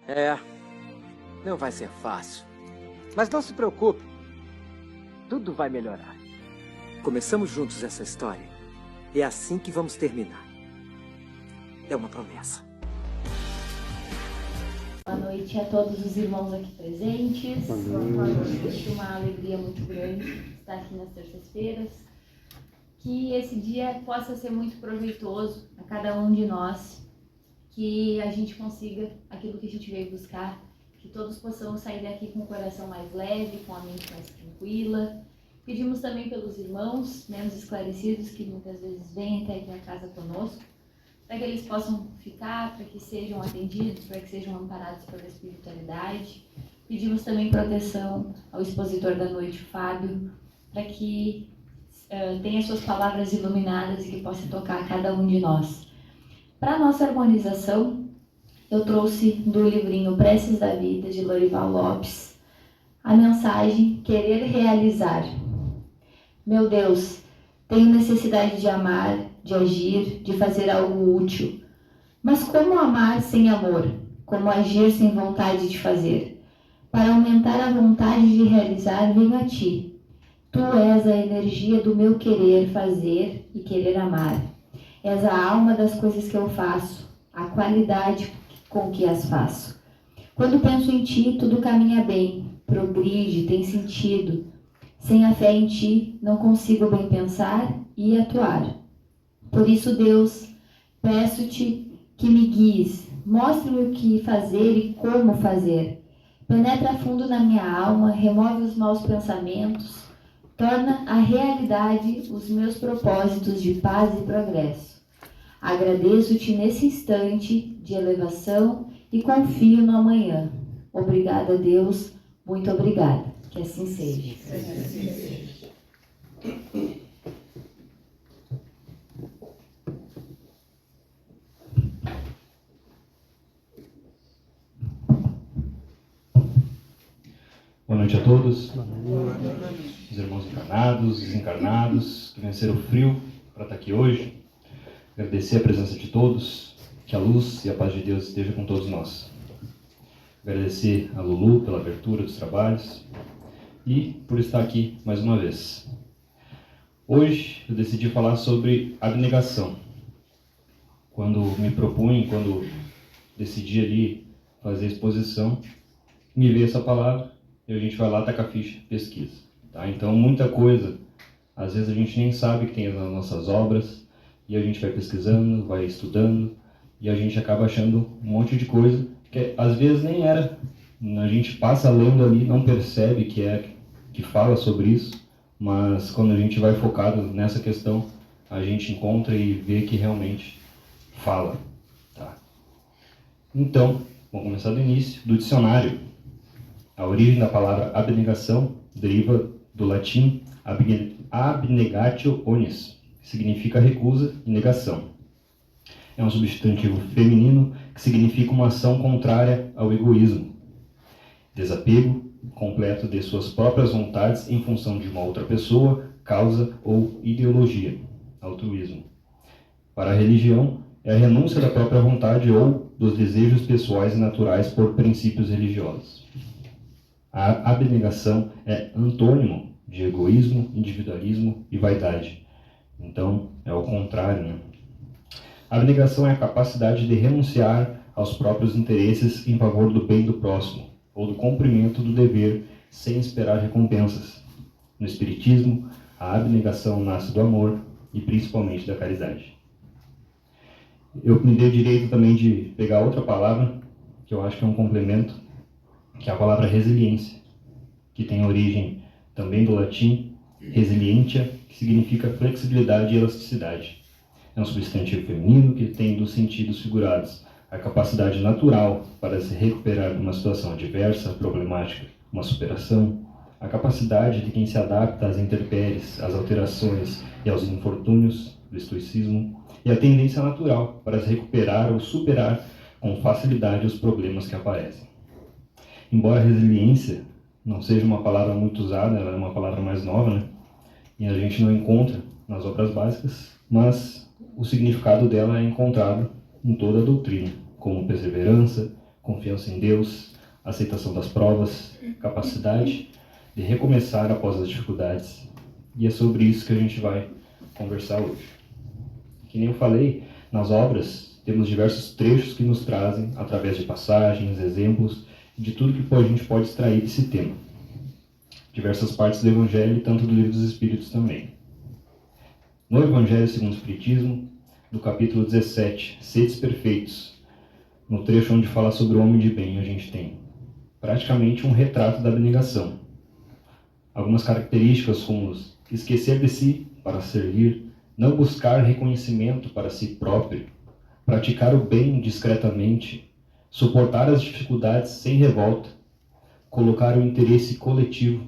É, não vai ser fácil. Mas não se preocupe. Tudo vai melhorar. Começamos juntos essa história. E é assim que vamos terminar. É uma promessa. Boa noite a todos os irmãos aqui presentes. Boa noite. Uma alegria muito grande estar aqui nas terças-feiras. Que esse dia possa ser muito proveitoso a cada um de nós. Que a gente consiga aquilo que a gente veio buscar. Que todos possamos sair daqui com o coração mais leve, com a mente mais tranquila. Pedimos também pelos irmãos menos esclarecidos que muitas vezes vêm até aqui a casa conosco, para que eles possam ficar, para que sejam atendidos, para que sejam amparados pela espiritualidade. Pedimos também proteção ao expositor da noite, Fábio, para que tenha suas palavras iluminadas e que possa tocar a cada um de nós. Para a nossa harmonização, eu trouxe do livrinho Preces da Vida, de Lorival Lopes, a mensagem Querer Realizar. Meu Deus, tenho necessidade de amar, de agir, de fazer algo útil. Mas como amar sem amor? Como agir sem vontade de fazer? Para aumentar a vontade de realizar, venho a ti. Tu és a energia do meu querer fazer e querer amar. És a alma das coisas que eu faço, a qualidade com que as faço. Quando penso em ti, tudo caminha bem, progride, tem sentido. Sem a fé em ti, não consigo bem pensar e atuar. Por isso, Deus, peço-te que me guies, mostre-me o que fazer e como fazer. Penetra fundo na minha alma, remove os maus pensamentos, torna a realidade os meus propósitos de paz e progresso. Agradeço-te nesse instante de elevação e confio no amanhã. Obrigada, Deus, muito obrigada. Que assim seja. Boa noite a todos. Os irmãos encarnados, desencarnados, que venceram o frio para estar aqui hoje. Agradecer a presença de todos, que a luz e a paz de Deus esteja com todos nós. Agradecer a Lulu pela abertura dos trabalhos e por estar aqui mais uma vez. Hoje eu decidi falar sobre abnegação. Quando me propunha, quando decidi ali fazer a exposição, me veio essa palavra e a gente vai lá, taca a ficha, pesquisa. Tá? Então muita coisa, às vezes a gente nem sabe que tem nas nossas obras e a gente vai pesquisando, vai estudando e a gente acaba achando um monte de coisa que às vezes nem era. A gente passa lendo ali, não percebe que fala sobre isso, mas quando a gente vai focado nessa questão, a gente encontra e vê que realmente fala. Tá? Então, vamos começar do início, do dicionário. A origem da palavra abnegação deriva do latim abnegatio omnis, que significa recusa e negação. É um substantivo feminino que significa uma ação contrária ao egoísmo. Desapego completo de suas próprias vontades em função de uma outra pessoa, causa ou ideologia. Altruísmo. Para a religião, é a renúncia da própria vontade ou dos desejos pessoais e naturais por princípios religiosos. A abnegação é antônimo de egoísmo, individualismo e vaidade. Então, é o contrário, né? A abnegação é a capacidade de renunciar aos próprios interesses em favor do bem do próximo, ou do cumprimento do dever sem esperar recompensas. No Espiritismo, a abnegação nasce do amor e principalmente da caridade. Eu me dei o direito também de pegar outra palavra, que eu acho que é um complemento, que é a palavra resiliência, que tem origem também do latim resilientia, que significa flexibilidade e elasticidade. É um substantivo feminino que tem dos sentidos figurados a capacidade natural para se recuperar de uma situação adversa, problemática, uma superação, a capacidade de quem se adapta às intempéries, às alterações e aos infortúnios do estoicismo, e a tendência natural para se recuperar ou superar com facilidade os problemas que aparecem. Embora a resiliência não seja uma palavra muito usada, ela é uma palavra mais nova, né? E a gente não encontra nas obras básicas, mas o significado dela é encontrado em toda a doutrina, como perseverança, confiança em Deus, aceitação das provas, capacidade de recomeçar após as dificuldades. E é sobre isso que a gente vai conversar hoje. Que nem eu falei, nas obras temos diversos trechos que nos trazem, através de passagens, exemplos, de tudo que a gente pode extrair desse tema. Diversas partes do Evangelho e tanto do Livro dos Espíritos também. No Evangelho segundo o Espiritismo, no capítulo 17, Sedes Perfeitos, no trecho onde fala sobre o homem de bem, a gente tem praticamente um retrato da abnegação. Algumas características como esquecer de si para servir, não buscar reconhecimento para si próprio, praticar o bem discretamente, suportar as dificuldades sem revolta, colocar o interesse coletivo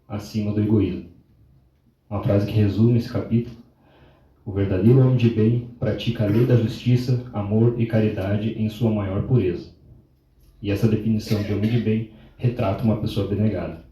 acima do egoísmo. Uma frase que resume esse capítulo: o verdadeiro homem de bem pratica a lei da justiça, amor e caridade em sua maior pureza. E essa definição de homem de bem retrata uma pessoa abnegada.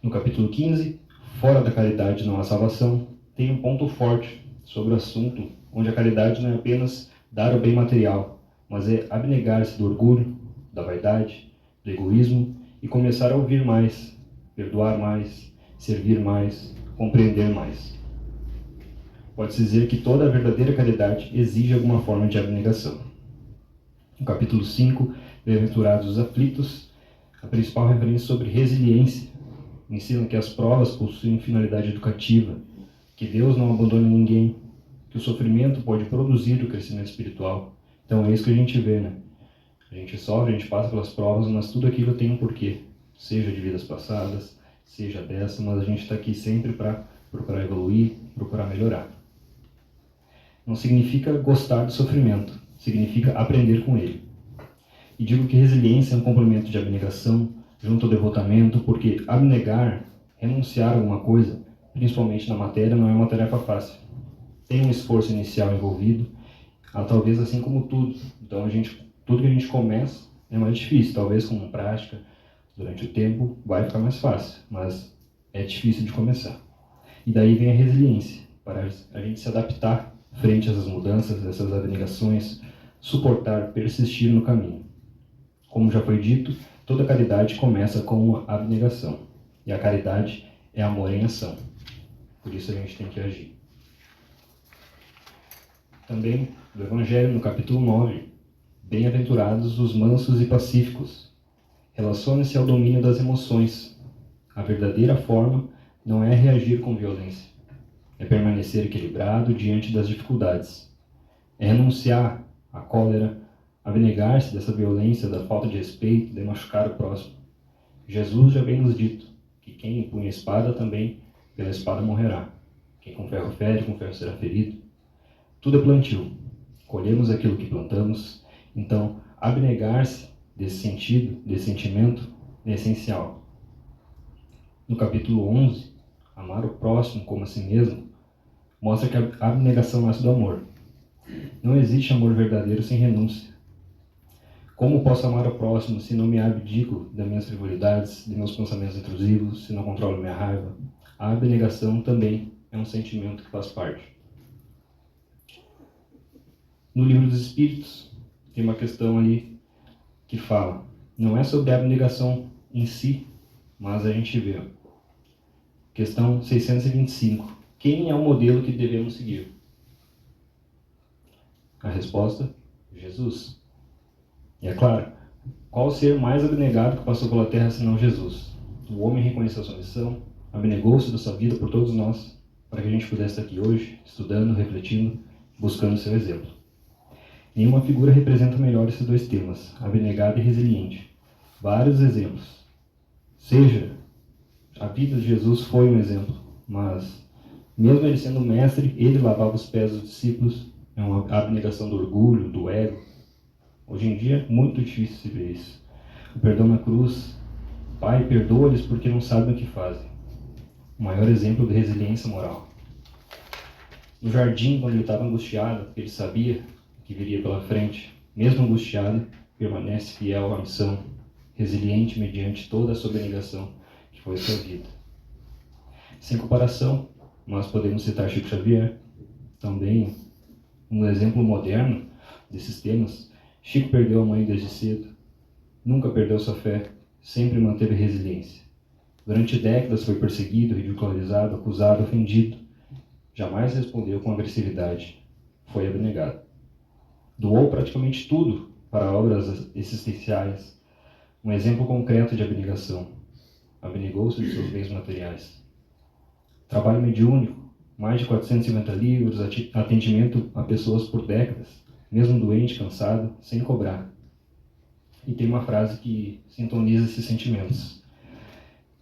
No capítulo 15, Fora da caridade não há salvação, tem um ponto forte sobre o assunto, onde a caridade não é apenas dar o bem material, mas é abnegar-se do orgulho, da vaidade, do egoísmo e começar a ouvir mais, perdoar mais, servir mais, compreender mais. Pode-se dizer que toda a verdadeira caridade exige alguma forma de abnegação. No capítulo 5, Bem-aventurados os aflitos, a principal referência sobre resiliência. Ensina que as provas possuem finalidade educativa, que Deus não abandona ninguém, que o sofrimento pode produzir o crescimento espiritual. Então é isso que a gente vê, né? A gente sofre, a gente passa pelas provas, mas tudo aquilo tem um porquê. Seja de vidas passadas, seja dessa, mas a gente está aqui sempre para procurar evoluir, procurar melhorar. Não significa gostar do sofrimento, significa aprender com ele. E digo que resiliência é um complemento de abnegação, junto ao devotamento, porque abnegar, renunciar a alguma coisa, principalmente na matéria, não é uma tarefa fácil. Tem um esforço inicial envolvido, talvez assim como tudo. Então, tudo que a gente começa é mais difícil. Talvez com prática, durante o tempo, vai ficar mais fácil, mas é difícil de começar. E daí vem a resiliência, para a gente se adaptar frente a essas mudanças, essas abnegações, suportar, persistir no caminho. Como já foi dito, toda caridade começa com uma abnegação. E a caridade é amor em ação. Por isso a gente tem que agir. Também, do Evangelho, no capítulo 9, Bem-aventurados os mansos e pacíficos. Relaciona-se ao domínio das emoções. A verdadeira forma não é reagir com violência. É permanecer equilibrado diante das dificuldades. É renunciar à cólera, abnegar-se dessa violência, da falta de respeito, de machucar o próximo. Jesus já bem nos dito que quem empunha a espada também pela espada morrerá. Quem com ferro fere, com ferro será ferido. Tudo é plantio. Colhemos aquilo que plantamos. Então, abnegar-se desse sentido, desse sentimento, é essencial. No capítulo 11, Amar o próximo como a si mesmo, mostra que a abnegação nasce do amor. Não existe amor verdadeiro sem renúncia. Como posso amar o próximo se não me abdico das minhas frivolidades, de meus pensamentos intrusivos, se não controlo minha raiva? A abnegação também é um sentimento que faz parte. No Livro dos Espíritos, tem uma questão ali que fala, não é sobre a abnegação em si, mas a gente vê. Questão 625. Quem é o modelo que devemos seguir? A resposta, Jesus. E é claro, qual ser mais abnegado que passou pela terra senão Jesus? O homem reconheceu sua missão, abnegou-se da sua vida por todos nós, para que a gente pudesse estar aqui hoje, estudando, refletindo, buscando seu exemplo. Nenhuma figura representa melhor esses dois temas, abnegado e resiliente. Vários exemplos. Seja, a vida de Jesus foi um exemplo, mas mesmo ele sendo mestre, ele lavava os pés dos discípulos. É uma abnegação do orgulho, do ego. Hoje em dia é muito difícil se ver isso. O perdão na cruz, Pai, perdoa-lhes porque não sabem o que fazem. O maior exemplo de resiliência moral. No jardim, quando ele estava angustiado, porque ele sabia que viria pela frente, mesmo angustiado, permanece fiel à missão, resiliente mediante toda a sua abnegação que foi sua vida. Sem comparação, nós podemos citar Chico Xavier, também um exemplo moderno desses temas. Chico perdeu a mãe desde cedo, nunca perdeu sua fé, sempre manteve resiliência. Durante décadas foi perseguido, ridicularizado, acusado, ofendido. Jamais respondeu com agressividade. Foi abnegado. Doou praticamente tudo para obras existenciais. Um exemplo concreto de abnegação. Abnegou-se de seus bens materiais. Trabalho mediúnico, mais de 450 livros, atendimento a pessoas por décadas, mesmo doente, cansado, sem cobrar. E tem uma frase que sintoniza esses sentimentos.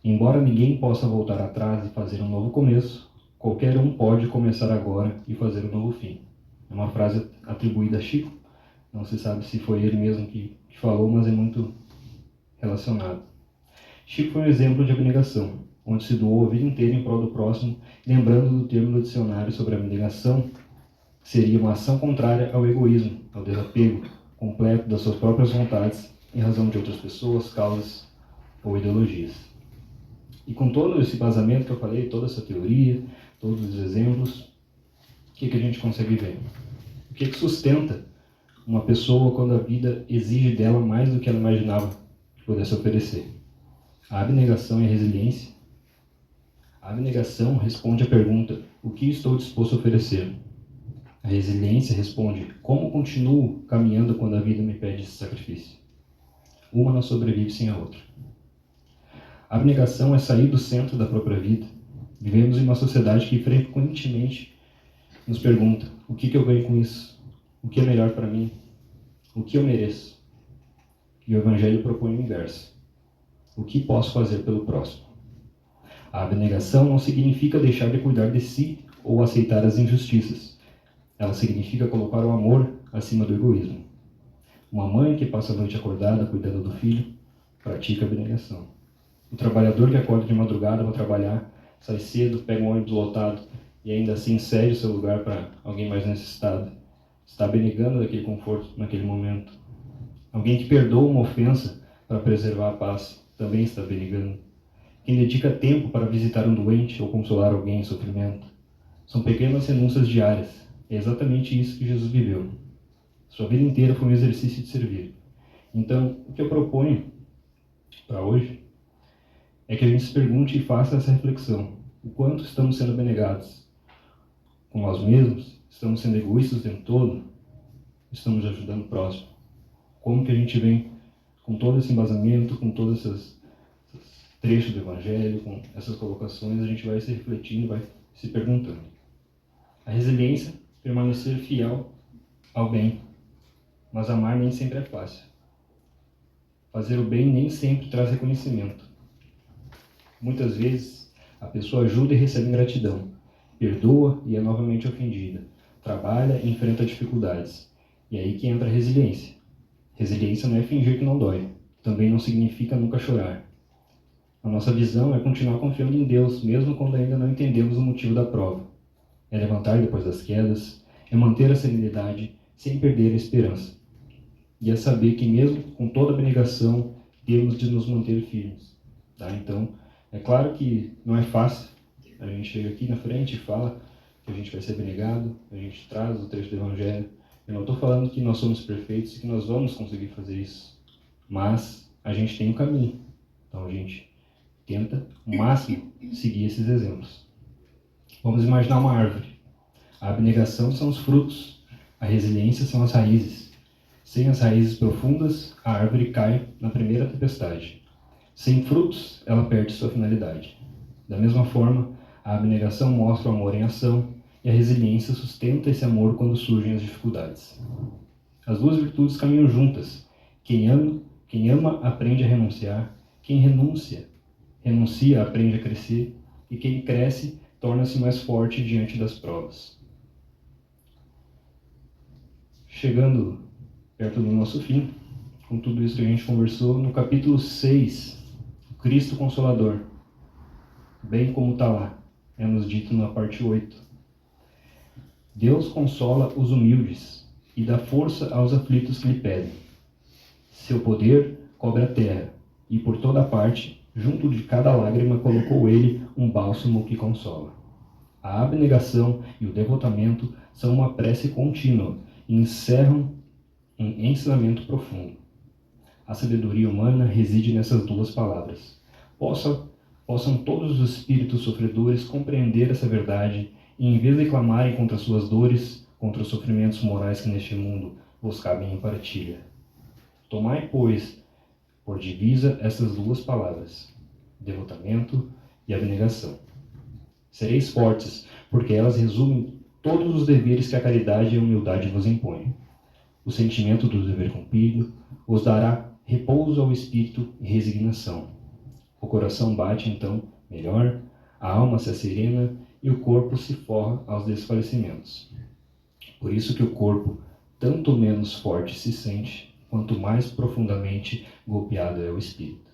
Embora ninguém possa voltar atrás e fazer um novo começo, qualquer um pode começar agora e fazer um novo fim. É uma frase atribuída a Chico. Não se sabe se foi ele mesmo que falou, mas é muito relacionado. Chico foi um exemplo de abnegação, onde se doou a vida inteira em prol do próximo, lembrando do termo do dicionário sobre abnegação, que seria uma ação contrária ao egoísmo, ao desapego completo das suas próprias vontades em razão de outras pessoas, causas ou ideologias. E com todo esse embasamento que eu falei, toda essa teoria, todos os exemplos, o que a gente consegue ver? O que sustenta uma pessoa quando a vida exige dela mais do que ela imaginava que pudesse oferecer? A abnegação e a resiliência. A abnegação responde à pergunta: o que estou disposto a oferecer? A resiliência responde: como continuo caminhando quando a vida me pede esse sacrifício? Uma não sobrevive sem a outra. A abnegação é sair do centro da própria vida. Vivemos em uma sociedade que frequentemente nos pergunta: o que eu ganho com isso? O que é melhor para mim? O que eu mereço? E o Evangelho propõe o inverso: o que posso fazer pelo próximo? A abnegação não significa deixar de cuidar de si ou aceitar as injustiças. Ela significa colocar o amor acima do egoísmo. Uma mãe que passa a noite acordada cuidando do filho pratica abnegação. O trabalhador que acorda de madrugada para trabalhar, sai cedo, pega um ônibus lotado e ainda assim cede o seu lugar para alguém mais necessitado, está abnegando daquele conforto naquele momento. Alguém que perdoa uma ofensa para preservar a paz também está abnegando. Quem dedica tempo para visitar um doente ou consolar alguém em sofrimento. São pequenas renúncias diárias. É exatamente isso que Jesus viveu. Sua vida inteira foi um exercício de servir. Então, o que eu proponho para hoje é que a gente se pergunte e faça essa reflexão. O quanto estamos sendo abnegados com nós mesmos? Estamos sendo egoístas o tempo todo? Estamos ajudando o próximo? Como que a gente vem com todo esse embasamento, com todos esses trechos do Evangelho, com essas colocações, a gente vai se refletindo, vai se perguntando. A resiliência, permanecer fiel ao bem, mas amar nem sempre é fácil. Fazer o bem nem sempre traz reconhecimento. Muitas vezes, a pessoa ajuda e recebe ingratidão, perdoa e é novamente ofendida, trabalha e enfrenta dificuldades. E aí que entra a resiliência. Resiliência não é fingir que não dói, também não significa nunca chorar. A nossa visão é continuar confiando em Deus, mesmo quando ainda não entendemos o motivo da prova. É levantar depois das quedas, é manter a serenidade sem perder a esperança. E é saber que mesmo com toda a abnegação, temos de nos manter firmes. Tá? Então, é claro que não é fácil. A gente chega aqui na frente e fala que a gente vai ser abnegado, a gente traz o trecho do Evangelho. Eu não estou falando que nós somos perfeitos e que nós vamos conseguir fazer isso. Mas a gente tem um caminho. Então a gente tenta, o máximo, seguir esses exemplos. Vamos imaginar uma árvore. A abnegação são os frutos. A resiliência são as raízes. Sem as raízes profundas, a árvore cai na primeira tempestade. Sem frutos, ela perde sua finalidade. Da mesma forma, a abnegação mostra o amor em ação e a resiliência sustenta esse amor quando surgem as dificuldades. As duas virtudes caminham juntas. Quem ama aprende a renunciar. Quem renuncia aprende a crescer. E quem cresce torna-se mais forte diante das provas. Chegando perto do nosso fim, com tudo isso que a gente conversou, no capítulo 6, o Cristo Consolador, bem como está lá, é nos dito na parte 8. Deus consola os humildes e dá força aos aflitos que lhe pedem. Seu poder cobre a terra, e por toda parte, junto de cada lágrima, colocou ele um bálsamo que consola. A abnegação e o devotamento são uma prece contínua e encerram um ensinamento profundo. A sabedoria humana reside nessas duas palavras. Possam todos os espíritos sofredores compreender essa verdade e, em vez de clamarem contra suas dores, contra os sofrimentos morais que neste mundo vos cabem em partilha. Tomai, pois, por divisa essas duas palavras, devotamento e abnegação. Sereis fortes, porque elas resumem todos os deveres que a caridade e a humildade vos impõem. O sentimento do dever cumprido vos dará repouso ao espírito e resignação. O coração bate, então, melhor, a alma se serena e o corpo se forra aos desfalecimentos. Por isso que o corpo, tanto menos forte se sente, quanto mais profundamente golpeado é o espírito.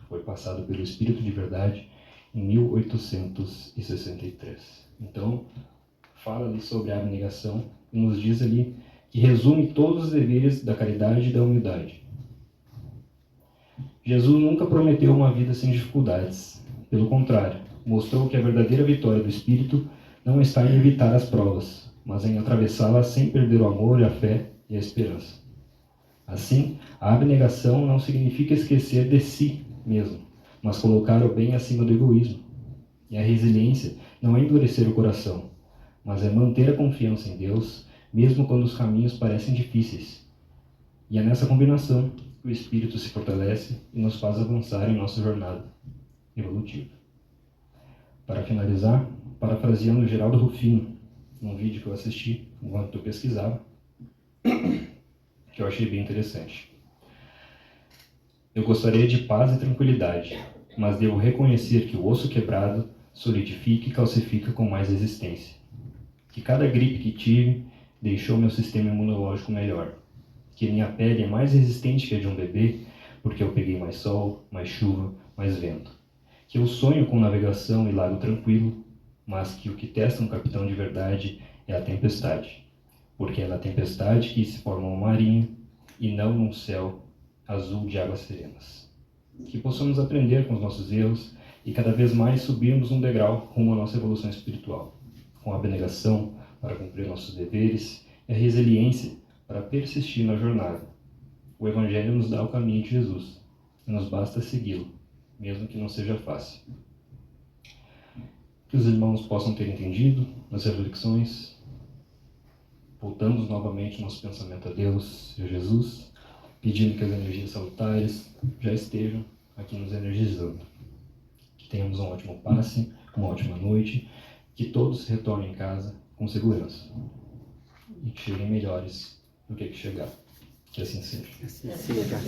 Foi passado pelo Espírito de Verdade em 1863. Então, fala ali sobre a abnegação e nos diz ali que resume todos os deveres da caridade e da humildade. Jesus nunca prometeu uma vida sem dificuldades. Pelo contrário, mostrou que a verdadeira vitória do Espírito não está em evitar as provas, mas em atravessá-las sem perder o amor, a fé e a esperança. Assim, a abnegação não significa esquecer de si mesmo, mas colocar o bem acima do egoísmo. E a resiliência não é endurecer o coração, mas é manter a confiança em Deus, mesmo quando os caminhos parecem difíceis. E é nessa combinação que o Espírito se fortalece e nos faz avançar em nossa jornada evolutiva. Para finalizar, parafraseando Geraldo Rufino, num vídeo que eu assisti enquanto eu pesquisava, que eu achei bem interessante. Eu gostaria de paz e tranquilidade, mas devo reconhecer que o osso quebrado solidifica e calcifica com mais resistência. Que cada gripe que tive deixou meu sistema imunológico melhor. Que minha pele é mais resistente que a de um bebê, porque eu peguei mais sol, mais chuva, mais vento. Que eu sonho com navegação e lago tranquilo, mas que o que testa um capitão de verdade é a tempestade, porque é na tempestade que se forma uma marinha e não num céu azul de águas serenas. Que possamos aprender com os nossos erros e cada vez mais subirmos um degrau rumo à nossa evolução espiritual, com a abnegação para cumprir nossos deveres e a resiliência para persistir na jornada. O Evangelho nos dá o caminho de Jesus e nos basta segui-lo, mesmo que não seja fácil. Que os irmãos possam ter entendido nas reflexões. Voltamos novamente nosso pensamento a Deus e a Jesus, pedindo que as energias salutares já estejam aqui nos energizando. Que tenhamos um ótimo passe, uma ótima noite, que todos retornem em casa com segurança e que cheguem melhores do que chegar. Que assim seja. Assim seja.